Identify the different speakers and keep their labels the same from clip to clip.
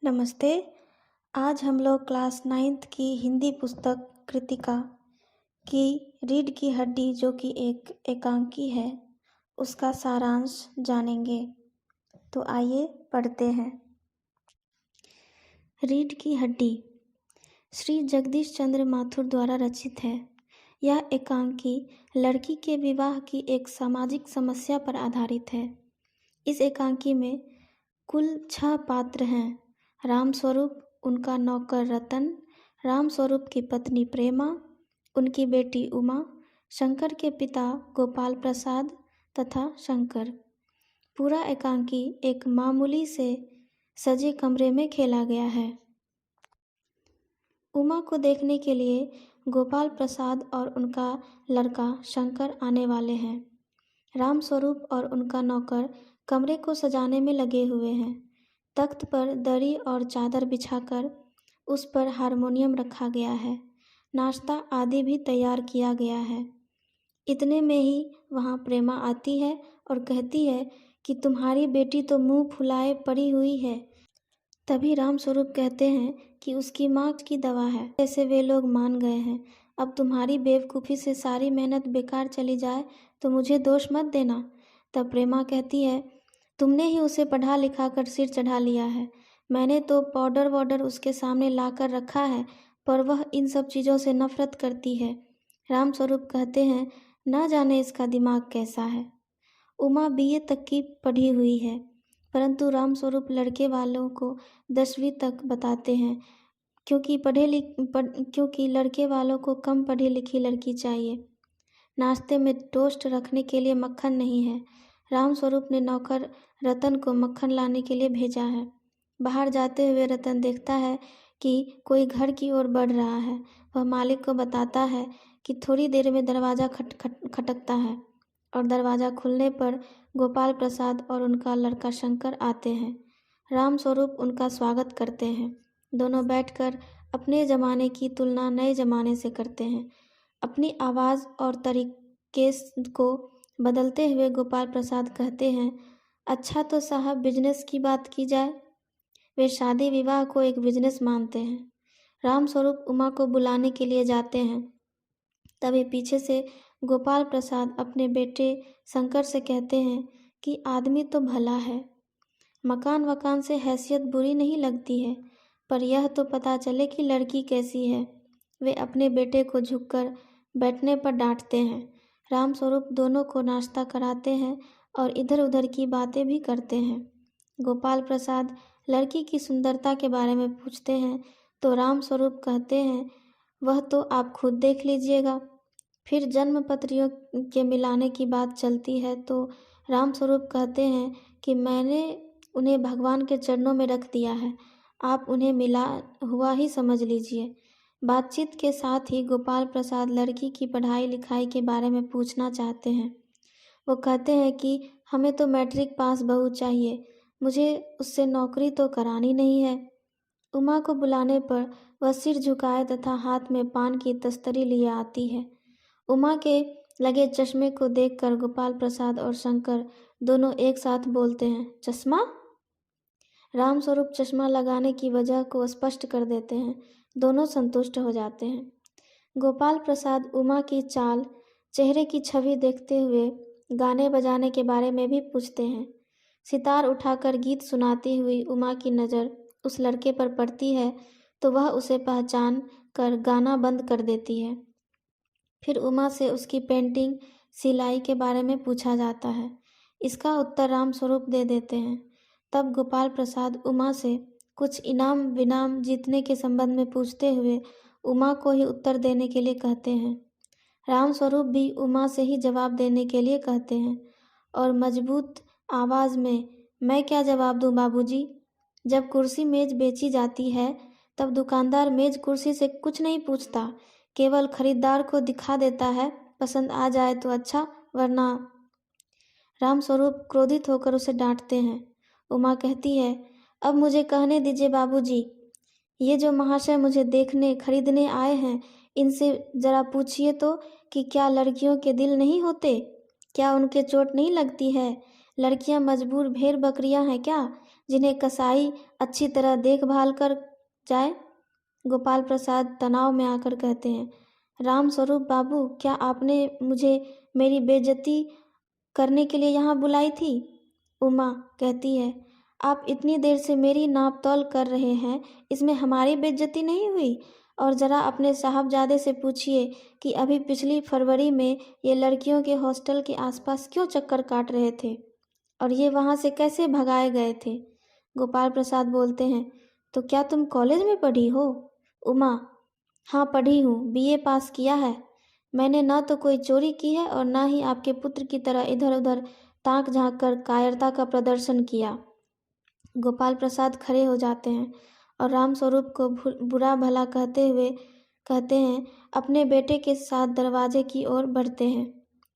Speaker 1: नमस्ते। आज हम लोग क्लास 9th की हिंदी पुस्तक कृतिका की रीढ़ की हड्डी जो कि एक एकांकी है उसका सारांश जानेंगे। तो आइए पढ़ते हैं। रीढ़ की हड्डी श्री जगदीश चंद्र माथुर द्वारा रचित है। यह एकांकी लड़की के विवाह की एक सामाजिक समस्या पर आधारित है। इस एकांकी में कुल 6 पात्र हैं। रामस्वरूप, उनका नौकर रतन, रामस्वरूप की पत्नी प्रेमा, उनकी बेटी उमा, शंकर के पिता गोपाल प्रसाद तथा शंकर। पूरा एकांकी एक मामूली से सजे कमरे में खेला गया है। उमा को देखने के लिए गोपाल प्रसाद और उनका लड़का शंकर आने वाले हैं। रामस्वरूप और उनका नौकर कमरे को सजाने में लगे हुए हैं। तख्त पर दरी और चादर बिछाकर उस पर हारमोनियम रखा गया है। नाश्ता आदि भी तैयार किया गया है। इतने में ही वहाँ प्रेमा आती है और कहती है कि तुम्हारी बेटी तो मुंह फुलाए पड़ी हुई है। तभी रामस्वरूप कहते हैं कि उसकी माँ की दवा है। जैसे वे लोग मान गए हैं। अब तुम्हारी बेवकूफ़ी से सारी मेहनत बेकार चली जाए तो मुझे दोष मत देना। तब प्रेमा कहती है, तुमने ही उसे पढ़ा लिखा कर सिर चढ़ा लिया है। मैंने तो पाउडर वाउडर उसके सामने ला कर रखा है, पर वह इन सब चीज़ों से नफरत करती है। रामस्वरूप कहते हैं, ना जाने इसका दिमाग कैसा है। उमा बीए तक की पढ़ी हुई है, परंतु रामस्वरूप लड़के वालों को 10वीं तक बताते हैं, क्योंकि लड़के वालों को कम पढ़ी लिखी लड़की चाहिए। नाश्ते में टोस्ट रखने के लिए मक्खन नहीं है। रामस्वरूप ने नौकर रतन को मक्खन लाने के लिए भेजा है। बाहर जाते हुए रतन देखता है कि कोई घर की ओर बढ़ रहा है। वह मालिक को बताता है कि थोड़ी देर में दरवाज़ा खटकता है और दरवाज़ा खुलने पर गोपाल प्रसाद और उनका लड़का शंकर आते हैं। रामस्वरूप उनका स्वागत करते हैं। दोनों बैठकर अपने ज़माने की तुलना नए ज़माने से करते हैं। अपनी आवाज़ और तरीके को बदलते हुए गोपाल प्रसाद कहते हैं, अच्छा तो साहब बिजनेस की बात की जाए। वे शादी विवाह को एक बिजनेस मानते हैं। रामस्वरूप उमा को बुलाने के लिए जाते हैं। तभी पीछे से गोपाल प्रसाद अपने बेटे शंकर से कहते हैं कि आदमी तो भला है, मकान वकान से हैसियत बुरी नहीं लगती है, पर यह तो पता चले कि लड़की कैसी है। वे अपने बेटे को झुककर बैठने पर डांटते हैं। रामस्वरूप दोनों को नाश्ता कराते हैं और इधर उधर की बातें भी करते हैं। गोपाल प्रसाद लड़की की सुंदरता के बारे में पूछते हैं तो रामस्वरूप कहते हैं, वह तो आप खुद देख लीजिएगा। फिर जन्म पत्रियों के मिलाने की बात चलती है तो रामस्वरूप कहते हैं कि मैंने उन्हें भगवान के चरणों में रख दिया है, आप उन्हें मिला हुआ ही समझ लीजिए। बातचीत के साथ ही गोपाल प्रसाद लड़की की पढ़ाई लिखाई के बारे में पूछना चाहते हैं। वो कहते हैं कि हमें तो मैट्रिक पास बहू चाहिए, मुझे उससे नौकरी तो करानी नहीं है। उमा को बुलाने पर वह सिर झुकाए तथा हाथ में पान की तस्तरी लिए आती है। उमा के लगे चश्मे को देखकर गोपाल प्रसाद और शंकर दोनों एक साथ बोलते हैं, चश्मा? रामस्वरूप चश्मा लगाने की वजह को स्पष्ट कर देते हैं। दोनों संतुष्ट हो जाते हैं। गोपाल प्रसाद उमा की चाल, चेहरे की छवि देखते हुए गाने बजाने के बारे में भी पूछते हैं। सितार उठाकर गीत सुनाती हुई उमा की नज़र उस लड़के पर पड़ती है तो वह उसे पहचान कर गाना बंद कर देती है। फिर उमा से उसकी पेंटिंग सिलाई के बारे में पूछा जाता है। इसका उत्तर रामस्वरूप दे देते हैं। तब गोपाल प्रसाद उमा से कुछ इनाम विनाम जीतने के संबंध में पूछते हुए उमा को ही उत्तर देने के लिए कहते हैं। रामस्वरूप भी उमा से ही जवाब देने के लिए कहते हैं और मजबूत आवाज़ में, मैं क्या जवाब दूं बाबूजी? जब कुर्सी मेज बेची जाती है तब दुकानदार मेज कुर्सी से कुछ नहीं पूछता, केवल खरीदार को दिखा देता है, पसंद आ जाए तो अच्छा, वरना। रामस्वरूप क्रोधित होकर उसे डांटते हैं। उमा कहती है, अब मुझे कहने दीजिए बाबूजी, ये जो महाशय मुझे देखने खरीदने आए हैं, इनसे ज़रा पूछिए तो कि क्या लड़कियों के दिल नहीं होते? क्या उनके चोट नहीं लगती है? लड़कियां मजबूर भेड़ बकरियां हैं क्या? जिन्हें कसाई अच्छी तरह देखभाल कर जाए। गोपाल प्रसाद तनाव में आकर कहते हैं, राम स्वरूप बाबू, क्या आपने मुझे मेरी बेइज्जती करने के लिए यहाँ बुलाई थी? उमा कहती है, आप इतनी देर से मेरी नाप तौल कर रहे हैं, इसमें हमारी बेइज्जती नहीं हुई? और ज़रा अपने साहबजादे से पूछिए कि अभी पिछली फरवरी में ये लड़कियों के हॉस्टल के आसपास क्यों चक्कर काट रहे थे और ये वहाँ से कैसे भगाए गए थे। गोपाल प्रसाद बोलते हैं, तो क्या तुम कॉलेज में पढ़ी हो? उमा, हाँ पढ़ी हूँ, बीए पास किया है। मैंने न तो कोई चोरी की है और न ही आपके पुत्र की तरह इधर उधर ताक झांक कर कायरता का प्रदर्शन किया। गोपाल प्रसाद खड़े हो जाते हैं और रामस्वरूप को बुरा भला कहते हुए कहते हैं, अपने बेटे के साथ दरवाजे की ओर बढ़ते हैं।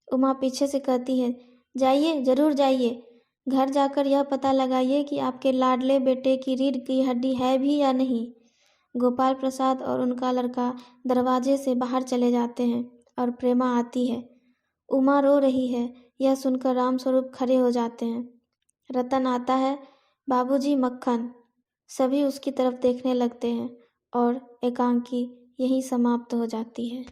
Speaker 1: उमा पीछे से कहती है, जाइए, जरूर जाइए। घर जाकर यह पता लगाइए कि आपके लाडले बेटे की रीढ़ की हड्डी है भी या नहीं। गोपाल प्रसाद और उनका लड़का दरवाजे से बाहर चले जाते हैं और प्रेमा आती है। उमा रो रही है, यह सुनकर रामस्वरूप खड़े हो जाते हैं। रतन आता है, बाबूजी मक्खन। सभी उसकी तरफ देखने लगते हैं और एकांकी यहीं समाप्त हो जाती है।